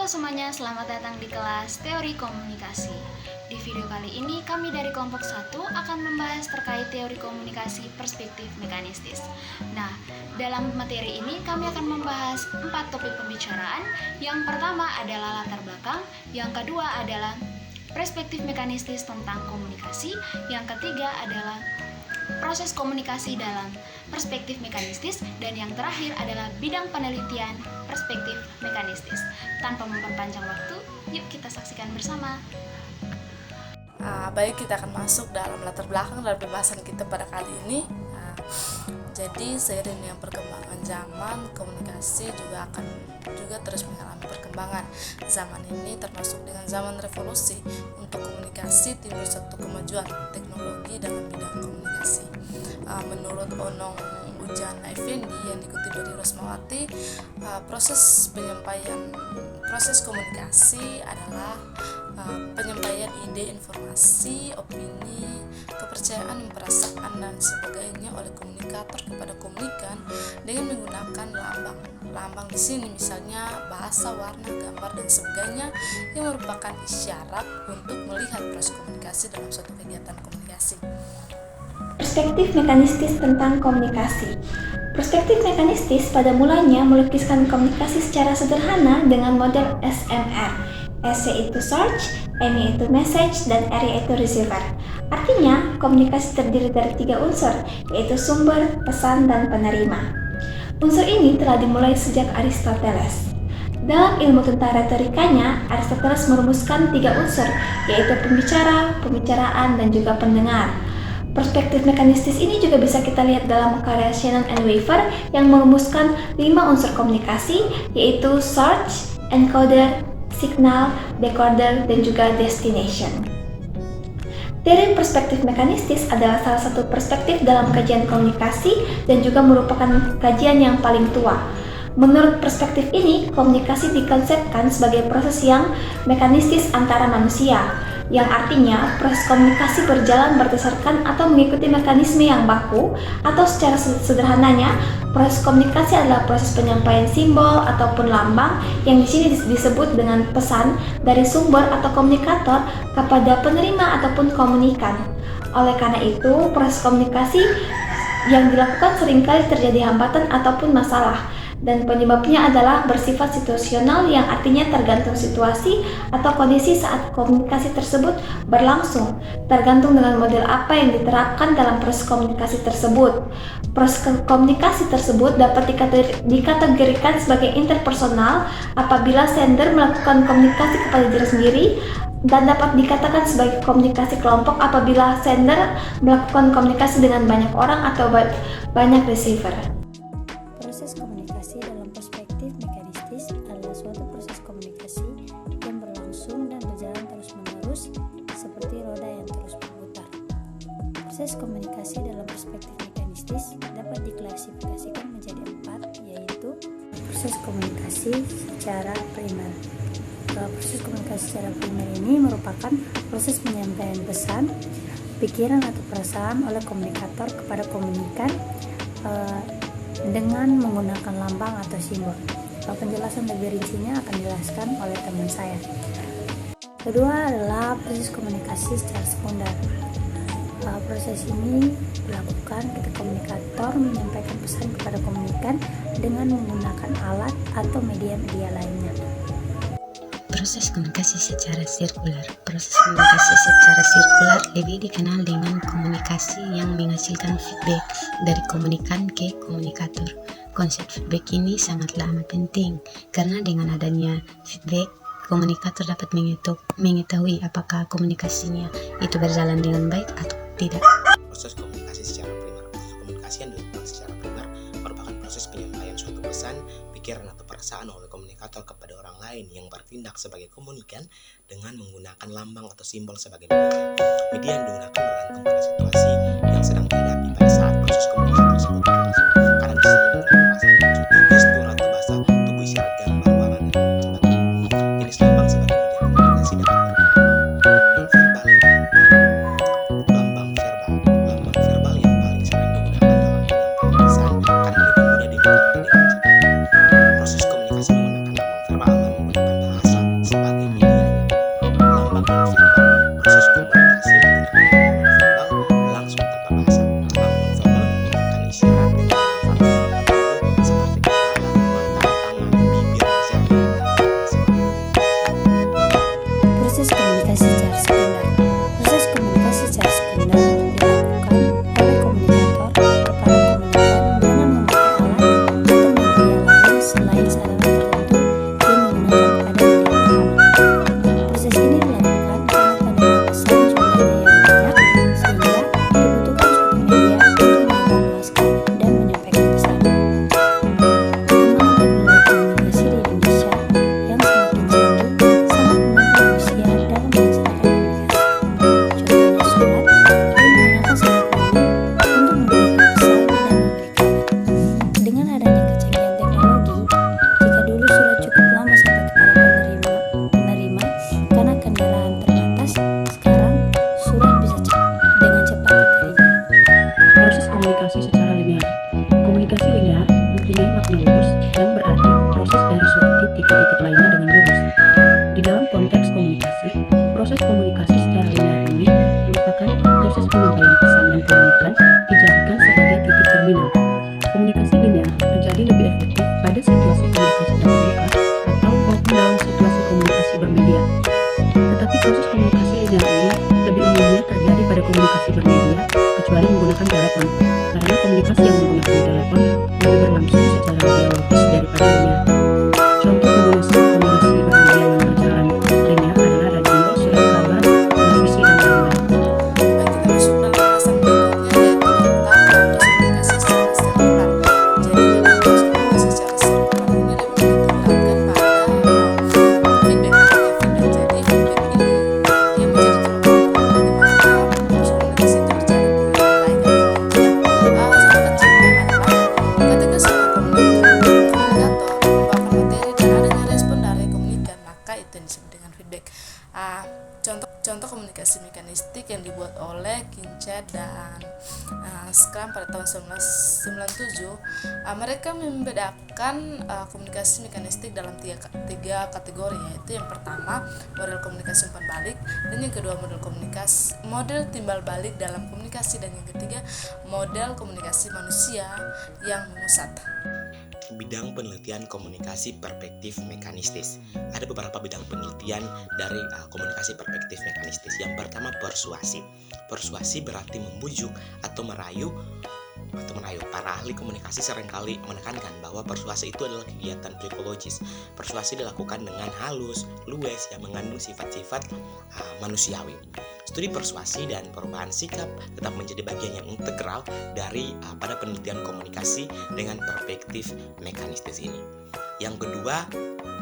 Halo semuanya, selamat datang di kelas Teori Komunikasi. Di video kali ini kami dari kelompok 1 akan membahas terkait teori komunikasi perspektif mekanistis. Nah, dalam materi ini kami akan membahas 4 topik pembicaraan. Yang pertama adalah latar belakang, yang kedua adalah perspektif mekanistis tentang komunikasi, yang ketiga adalah proses komunikasi dalam perspektif mekanistis, dan yang terakhir adalah bidang penelitian perspektif mekanistis. Tanpa memperpanjang waktu, yuk kita saksikan bersama. Baik, kita akan masuk dalam latar belakang dalam pembahasan kita pada kali ini. Jadi seiring dengan perkembangan zaman, komunikasi juga akan terus mengalami perkembangan. Zaman ini termasuk dengan zaman revolusi. Untuk komunikasi timbul suatu kemajuan teknologi dalam bidang komunikasi. Menurut Onong Ujan Effendi yang dikutip dari Rosmawati, proses komunikasi adalah penyampaian ide, informasi, opini, kepercayaan, perasaan dan sebagainya oleh komunikator kepada komunikan dengan menggunakan lambang di sini misalnya bahasa, warna, gambar dan sebagainya yang merupakan isyarat untuk melihat proses komunikasi dalam suatu kegiatan komunikasi. Perspektif mekanistis tentang komunikasi. Perspektif mekanistis pada mulanya melukiskan komunikasi secara sederhana dengan model SMR. S yaitu search, M yaitu message, dan R yaitu receiver. Artinya, komunikasi terdiri dari 3 unsur, yaitu sumber, pesan, dan penerima. Unsur ini telah dimulai sejak Aristoteles. Dalam ilmu tentang retorikanya, Aristoteles merumuskan 3 unsur, yaitu pembicara, pembicaraan, dan juga pendengar. Perspektif mekanistis ini juga bisa kita lihat dalam karya Shannon and Weaver yang merumuskan 5 unsur komunikasi, yaitu search, encoder, signal, decoder, dan juga destination. Teori perspektif mekanistis adalah salah satu perspektif dalam kajian komunikasi dan juga merupakan kajian yang paling tua. Menurut perspektif ini, komunikasi dikonsepkan sebagai proses yang mekanistis antara manusia, yang artinya proses komunikasi berjalan berdasarkan atau mengikuti mekanisme yang baku, atau secara sederhananya, proses komunikasi adalah proses penyampaian simbol ataupun lambang yang di sini disebut dengan pesan dari sumber atau komunikator kepada penerima ataupun komunikan. Oleh karena itu, proses komunikasi yang dilakukan seringkali terjadi hambatan ataupun masalah, dan penyebabnya adalah bersifat situasional yang artinya tergantung situasi atau kondisi saat komunikasi tersebut berlangsung, tergantung dengan model apa yang diterapkan dalam proses komunikasi tersebut. Proses komunikasi tersebut dapat dikategorikan sebagai interpersonal apabila sender melakukan komunikasi kepada diri sendiri, dan dapat dikatakan sebagai komunikasi kelompok apabila sender melakukan komunikasi dengan banyak orang atau banyak receiver. Proses komunikasi dalam perspektif mekanistis adalah suatu proses komunikasi yang berlangsung dan berjalan terus-menerus seperti roda yang terus berputar. Proses komunikasi dalam perspektif mekanistis dapat diklasifikasikan menjadi 4, yaitu proses komunikasi secara primer. Proses komunikasi secara primer ini merupakan proses penyampaian pesan, pikiran atau perasaan oleh komunikator kepada komunikan dengan menggunakan lambang atau simbol. Penjelasan lebih rincinya akan dijelaskan oleh teman saya. Kedua adalah proses komunikasi secara sekunder. Proses ini dilakukan ketika komunikator menyampaikan pesan kepada komunikan dengan menggunakan alat atau media-media lainnya. Proses komunikasi secara sirkular. Proses komunikasi secara sirkular lebih dikenal dengan komunikasi yang menghasilkan feedback dari komunikan ke komunikator. Konsep feedback ini sangatlah amat penting karena dengan adanya feedback, komunikator dapat mengetahui apakah komunikasinya itu berjalan dengan baik atau tidak. Proses komunikasi secara primer. Komunikasi yang dilakukan secara primer merupakan proses penyampaian suatu pesan, pikiran atau perasaan oleh komunikator kepada orang lain yang bertindak sebagai komunikan dengan menggunakan lambang atau simbol sebagai media. Media yang digunakan bergantung pada situasi yang sedang dihadapi pada saat proses komunikasi tersebut berlangsung. Kadang bisa menggunakan bahasa tubuh, gestur atau bahasa tubuh isyarat gambar, warna dan sebagainya. Jenis lambang sebagai media komunikasi dapat non-verbal lambang verbal yang paling sering digunakan dalam penyampaian pesan karena lebih mudah dimengerti dengan cepat. Proses komunikasi menggunakan lambang verbal dan menggunakan bahasa Contoh komunikasi mekanistik yang dibuat oleh Kinched dan Scrum pada tahun 1997, mereka membedakan komunikasi mekanistik dalam tiga kategori, yaitu yang pertama model komunikasi umpan balik, dan yang kedua model timbal balik dalam komunikasi, dan yang ketiga model komunikasi manusia yang memusat. Bidang penelitian komunikasi perspektif mekanistis. Ada beberapa bidang penelitian dari komunikasi perspektif mekanistis. Yang pertama, persuasi. Persuasi berarti membujuk atau merayu. Para ahli komunikasi seringkali menekankan bahwa persuasi itu adalah kegiatan psikologis. Persuasi dilakukan dengan halus, luwes, yang mengandung sifat-sifat manusiawi. Studi persuasi dan perubahan sikap tetap menjadi bagian yang integral dari pada penelitian komunikasi dengan perspektif mekanistis ini. Yang kedua,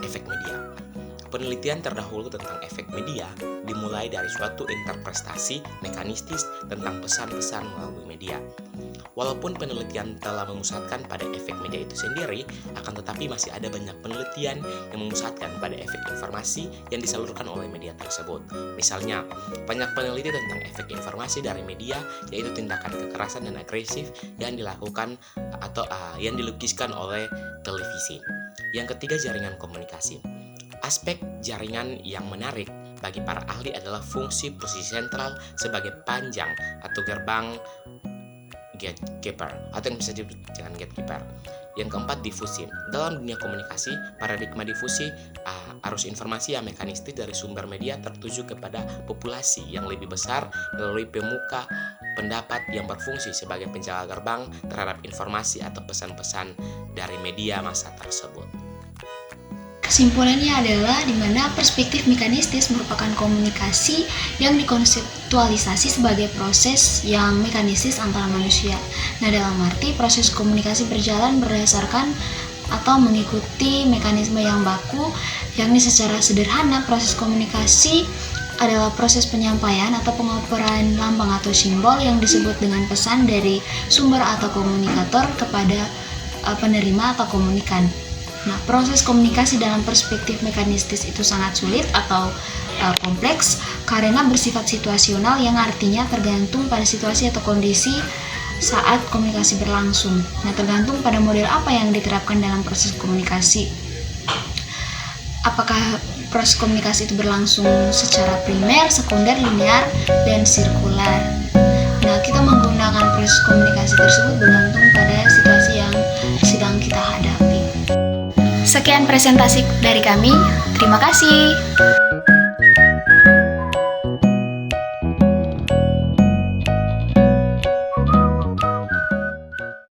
efek media. Penelitian terdahulu tentang efek media dimulai dari suatu interpretasi mekanistis tentang pesan-pesan melalui media. Walaupun penelitian telah memusatkan pada efek media itu sendiri, akan tetapi masih ada banyak penelitian yang memusatkan pada efek informasi yang disalurkan oleh media tersebut. Misalnya, banyak peneliti tentang efek informasi dari media, yaitu tindakan kekerasan dan agresif yang dilakukan atau yang dilukiskan oleh televisi. Yang ketiga, jaringan komunikasi. Aspek jaringan yang menarik bagi para ahli adalah fungsi posisi sentral sebagai panjang atau gerbang gatekeeper, atau yang bisa disebut dengan gatekeeper. Yang keempat, difusi. Dalam dunia komunikasi, paradigma difusi, arus informasi yang mekanistis dari sumber media tertuju kepada populasi yang lebih besar melalui pemuka pendapat yang berfungsi sebagai penjaga gerbang terhadap informasi atau pesan-pesan dari media massa tersebut. Kesimpulannya adalah di mana perspektif mekanistis merupakan komunikasi yang dikonseptualisasi sebagai proses yang mekanistis antara manusia. Nah, dalam arti proses komunikasi berjalan berdasarkan atau mengikuti mekanisme yang baku, yakni secara sederhana proses komunikasi adalah proses penyampaian atau pengoperan lambang atau simbol yang disebut dengan pesan dari sumber atau komunikator kepada penerima atau komunikan. Nah, proses komunikasi dalam perspektif mekanistis itu sangat sulit atau kompleks karena bersifat situasional, yang artinya tergantung pada situasi atau kondisi saat komunikasi berlangsung. Nah, tergantung pada model apa yang diterapkan dalam proses komunikasi. Apakah proses komunikasi itu berlangsung secara primer, sekunder, linear, dan sirkular. Nah, kita menggunakan proses komunikasi tersebut bergantung pada situasi yang sedang kita hadapi. Sekian presentasi dari kami. Terima kasih.